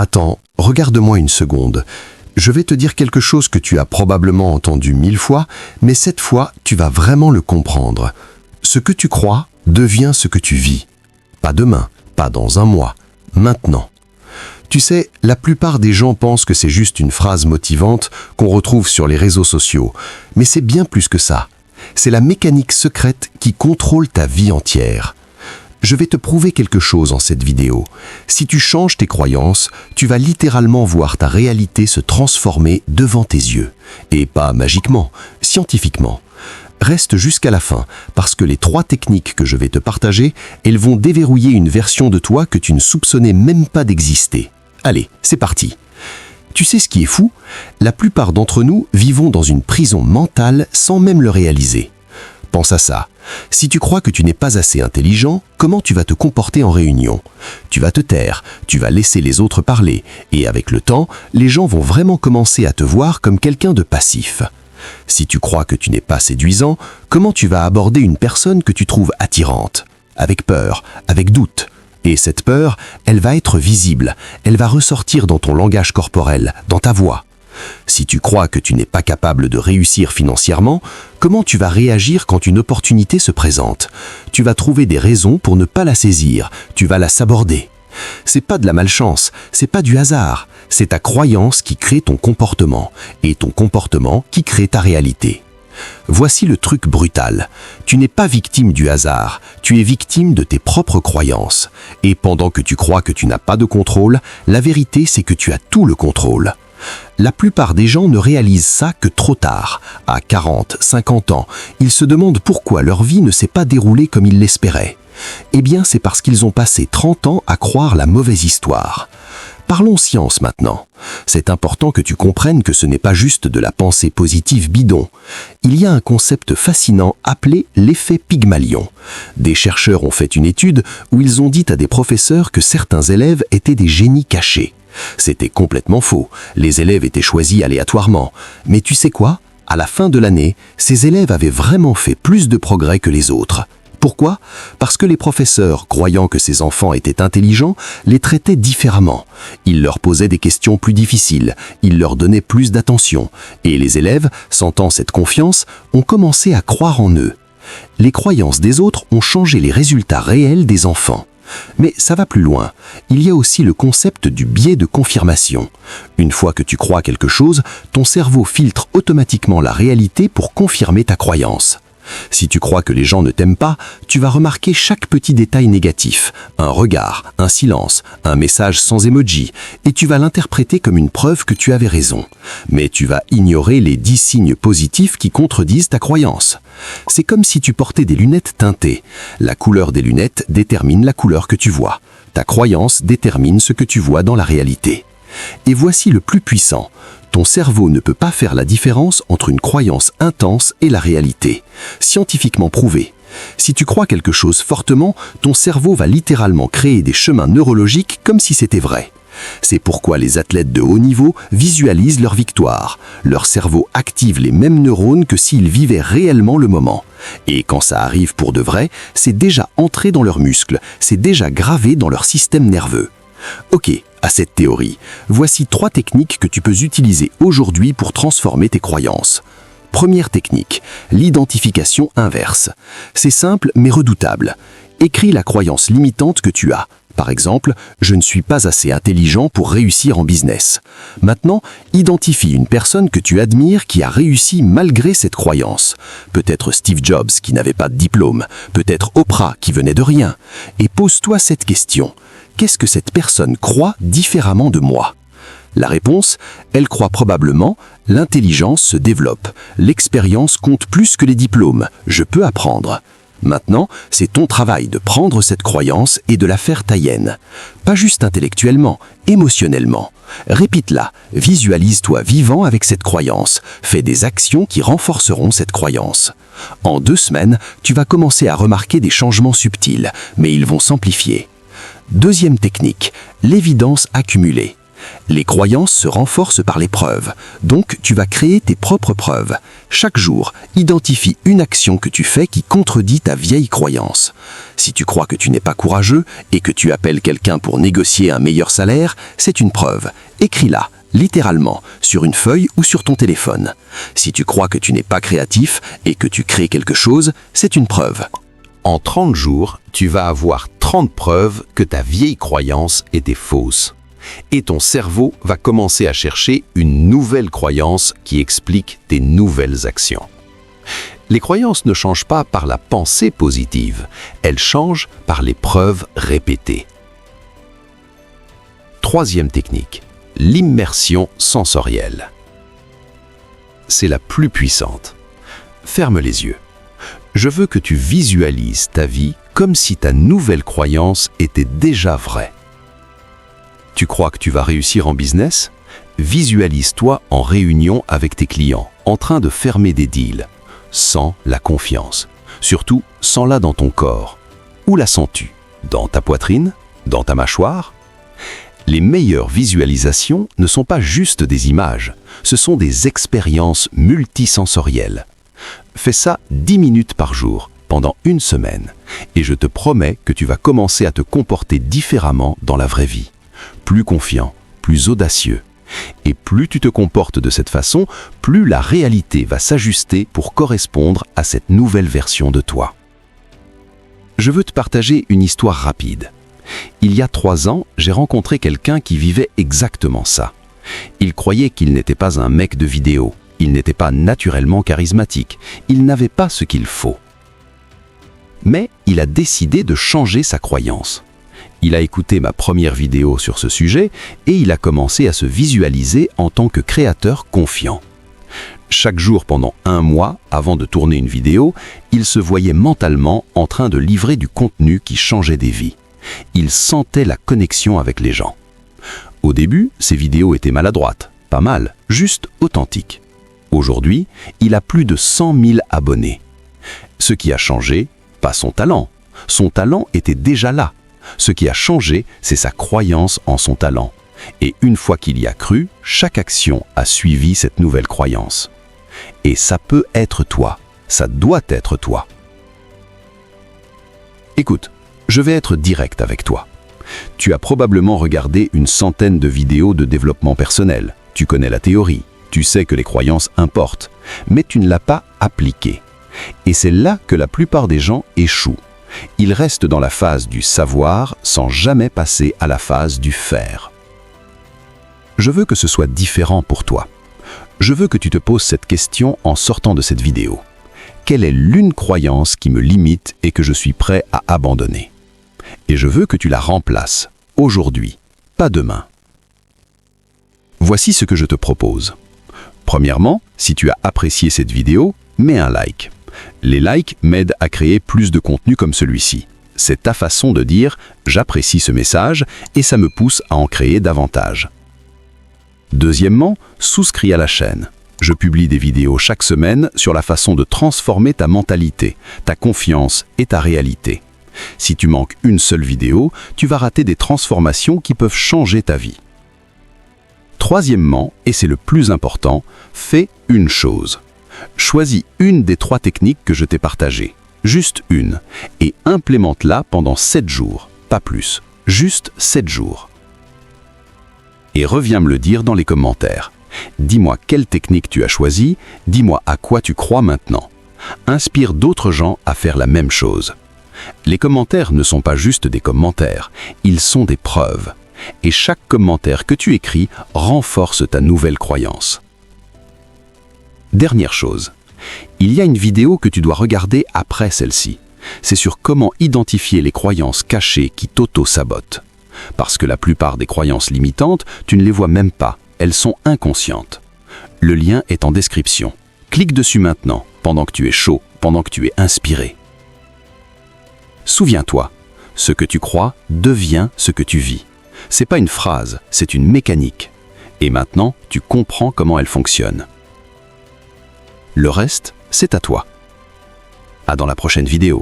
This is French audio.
Attends, regarde-moi une seconde. Je vais te dire quelque chose que tu as probablement entendu 1000 fois, mais cette fois, tu vas vraiment le comprendre. Ce que tu crois devient ce que tu vis. Pas demain, pas dans un mois, maintenant. Tu sais, la plupart des gens pensent que c'est juste une phrase motivante qu'on retrouve sur les réseaux sociaux, mais c'est bien plus que ça. C'est la mécanique secrète qui contrôle ta vie entière. Je vais te prouver quelque chose en cette vidéo. Si tu changes tes croyances, tu vas littéralement voir ta réalité se transformer devant tes yeux. Et pas magiquement, scientifiquement. Reste jusqu'à la fin, parce que les 3 techniques que je vais te partager, elles vont déverrouiller une version de toi que tu ne soupçonnais même pas d'exister. Allez, c'est parti. Tu sais ce qui est fou? La plupart d'entre nous vivons dans une prison mentale sans même le réaliser. Pense à ça. Si tu crois que tu n'es pas assez intelligent, comment tu vas te comporter en réunion? Tu vas te taire, tu vas laisser les autres parler, et avec le temps, les gens vont vraiment commencer à te voir comme quelqu'un de passif. Si tu crois que tu n'es pas séduisant, comment tu vas aborder une personne que tu trouves attirante? Avec peur, avec doute. Et cette peur, elle va être visible, elle va ressortir dans ton langage corporel, dans ta voix. Si tu crois que tu n'es pas capable de réussir financièrement, comment tu vas réagir quand une opportunité se présente? Tu vas trouver des raisons pour ne pas la saisir, tu vas la saborder. C'est pas de la malchance, c'est pas du hasard, c'est ta croyance qui crée ton comportement, et ton comportement qui crée ta réalité. Voici le truc brutal. Tu n'es pas victime du hasard, tu es victime de tes propres croyances. Et pendant que tu crois que tu n'as pas de contrôle, la vérité c'est que tu as tout le contrôle. La plupart des gens ne réalisent ça que trop tard. À 40, 50 ans, ils se demandent pourquoi leur vie ne s'est pas déroulée comme ils l'espéraient. Eh bien, c'est parce qu'ils ont passé 30 ans à croire la mauvaise histoire. Parlons science maintenant. C'est important que tu comprennes que ce n'est pas juste de la pensée positive bidon. Il y a un concept fascinant appelé l'effet Pygmalion. Des chercheurs ont fait une étude où ils ont dit à des professeurs que certains élèves étaient des génies cachés. C'était complètement faux. Les élèves étaient choisis aléatoirement. Mais tu sais quoi? À la fin de l'année, ces élèves avaient vraiment fait plus de progrès que les autres. Pourquoi? Parce que les professeurs, croyant que ces enfants étaient intelligents, les traitaient différemment. Ils leur posaient des questions plus difficiles, ils leur donnaient plus d'attention. Et les élèves, sentant cette confiance, ont commencé à croire en eux. Les croyances des autres ont changé les résultats réels des enfants. Mais ça va plus loin. Il y a aussi le concept du biais de confirmation. Une fois que tu crois quelque chose, ton cerveau filtre automatiquement la réalité pour confirmer ta croyance. Si tu crois que les gens ne t'aiment pas, tu vas remarquer chaque petit détail négatif, un regard, un silence, un message sans emoji, et tu vas l'interpréter comme une preuve que tu avais raison. Mais tu vas ignorer les 10 signes positifs qui contredisent ta croyance. C'est comme si tu portais des lunettes teintées. La couleur des lunettes détermine la couleur que tu vois. Ta croyance détermine ce que tu vois dans la réalité. Et voici le plus puissant. Ton cerveau ne peut pas faire la différence entre une croyance intense et la réalité. Scientifiquement prouvé. Si tu crois quelque chose fortement, ton cerveau va littéralement créer des chemins neurologiques comme si c'était vrai. C'est pourquoi les athlètes de haut niveau visualisent leur victoire. Leur cerveau active les mêmes neurones que s'ils vivaient réellement le moment. Et quand ça arrive pour de vrai, c'est déjà entré dans leurs muscles, c'est déjà gravé dans leur système nerveux. Ok, à cette théorie, voici 3 techniques que tu peux utiliser aujourd'hui pour transformer tes croyances. Première technique, l'identification inverse. C'est simple mais redoutable. Écris la croyance limitante que tu as. Par exemple, je ne suis pas assez intelligent pour réussir en business. Maintenant, identifie une personne que tu admires qui a réussi malgré cette croyance. Peut-être Steve Jobs qui n'avait pas de diplôme, peut-être Oprah qui venait de rien. Et pose-toi cette question. Qu'est-ce que cette personne croit différemment de moi? La réponse, elle croit probablement « l'intelligence se développe, l'expérience compte plus que les diplômes, je peux apprendre ». Maintenant, c'est ton travail de prendre cette croyance et de la faire taïenne. Pas juste intellectuellement, émotionnellement. Répète-la, visualise-toi vivant avec cette croyance, fais des actions qui renforceront cette croyance. En 2 semaines, tu vas commencer à remarquer des changements subtils, mais ils vont s'amplifier. Deuxième technique, l'évidence accumulée. Les croyances se renforcent par les preuves, donc tu vas créer tes propres preuves. Chaque jour, identifie une action que tu fais qui contredit ta vieille croyance. Si tu crois que tu n'es pas courageux et que tu appelles quelqu'un pour négocier un meilleur salaire, c'est une preuve. Écris-la, littéralement, sur une feuille ou sur ton téléphone. Si tu crois que tu n'es pas créatif et que tu crées quelque chose, c'est une preuve. En 30 jours, tu vas avoir 30 preuves que ta vieille croyance était fausse. Et ton cerveau va commencer à chercher une nouvelle croyance qui explique tes nouvelles actions. Les croyances ne changent pas par la pensée positive, elles changent par les preuves répétées. Troisième technique, l'immersion sensorielle. C'est la plus puissante. Ferme les yeux. Je veux que tu visualises ta vie comme si ta nouvelle croyance était déjà vraie. Tu crois que tu vas réussir en business? Visualise-toi en réunion avec tes clients, en train de fermer des deals. Sens la confiance. Surtout, sens-la dans ton corps. Où la sens-tu? Dans ta poitrine? Dans ta mâchoire? Les meilleures visualisations ne sont pas juste des images, ce sont des expériences multisensorielles. Fais ça 10 minutes par jour, pendant une semaine, et je te promets que tu vas commencer à te comporter différemment dans la vraie vie. Plus confiant, plus audacieux. Et plus tu te comportes de cette façon, plus la réalité va s'ajuster pour correspondre à cette nouvelle version de toi. Je veux te partager une histoire rapide. Il y a 3 ans, j'ai rencontré quelqu'un qui vivait exactement ça. Il croyait qu'il n'était pas un mec de vidéo, il n'était pas naturellement charismatique, il n'avait pas ce qu'il faut. Mais il a décidé de changer sa croyance. Il a écouté ma première vidéo sur ce sujet et il a commencé à se visualiser en tant que créateur confiant. Chaque jour pendant 1 mois, avant de tourner une vidéo, il se voyait mentalement en train de livrer du contenu qui changeait des vies. Il sentait la connexion avec les gens. Au début, ses vidéos étaient maladroites, pas mal, juste authentiques. Aujourd'hui, il a plus de 100 000 abonnés. Ce qui a changé, pas son talent. Son talent était déjà là. Ce qui a changé, c'est sa croyance en son talent. Et une fois qu'il y a cru, chaque action a suivi cette nouvelle croyance. Et ça peut être toi, ça doit être toi. Écoute, je vais être direct avec toi. Tu as probablement regardé une centaine de vidéos de développement personnel. Tu connais la théorie, tu sais que les croyances importent, mais tu ne l'as pas appliquée. Et c'est là que la plupart des gens échouent. Ils restent dans la phase du savoir sans jamais passer à la phase du faire. Je veux que ce soit différent pour toi. Je veux que tu te poses cette question en sortant de cette vidéo. Quelle est l'une croyance qui me limite et que je suis prêt à abandonner? Et je veux que tu la remplaces, aujourd'hui, pas demain. Voici ce que je te propose. Premièrement, si tu as apprécié cette vidéo, mets un like. Les likes m'aident à créer plus de contenu comme celui-ci. C'est ta façon de dire « j'apprécie ce message » et ça me pousse à en créer davantage. Deuxièmement, souscris à la chaîne. Je publie des vidéos chaque semaine sur la façon de transformer ta mentalité, ta confiance et ta réalité. Si tu manques une seule vidéo, tu vas rater des transformations qui peuvent changer ta vie. Troisièmement, et c'est le plus important, fais une chose. Choisis une des 3 techniques que je t'ai partagées, juste une, et implémente-la pendant 7 jours, pas plus, juste 7 jours. Et reviens me le dire dans les commentaires. Dis-moi quelle technique tu as choisie, dis-moi à quoi tu crois maintenant. Inspire d'autres gens à faire la même chose. Les commentaires ne sont pas juste des commentaires, ils sont des preuves. Et chaque commentaire que tu écris renforce ta nouvelle croyance. Dernière chose, il y a une vidéo que tu dois regarder après celle-ci. C'est sur comment identifier les croyances cachées qui t'auto-sabotent. Parce que la plupart des croyances limitantes, tu ne les vois même pas, elles sont inconscientes. Le lien est en description. Clique dessus maintenant, pendant que tu es chaud, pendant que tu es inspiré. Souviens-toi, ce que tu crois devient ce que tu vis. C'est pas une phrase, c'est une mécanique. Et maintenant, tu comprends comment elle fonctionne. Le reste, c'est à toi. À dans la prochaine vidéo.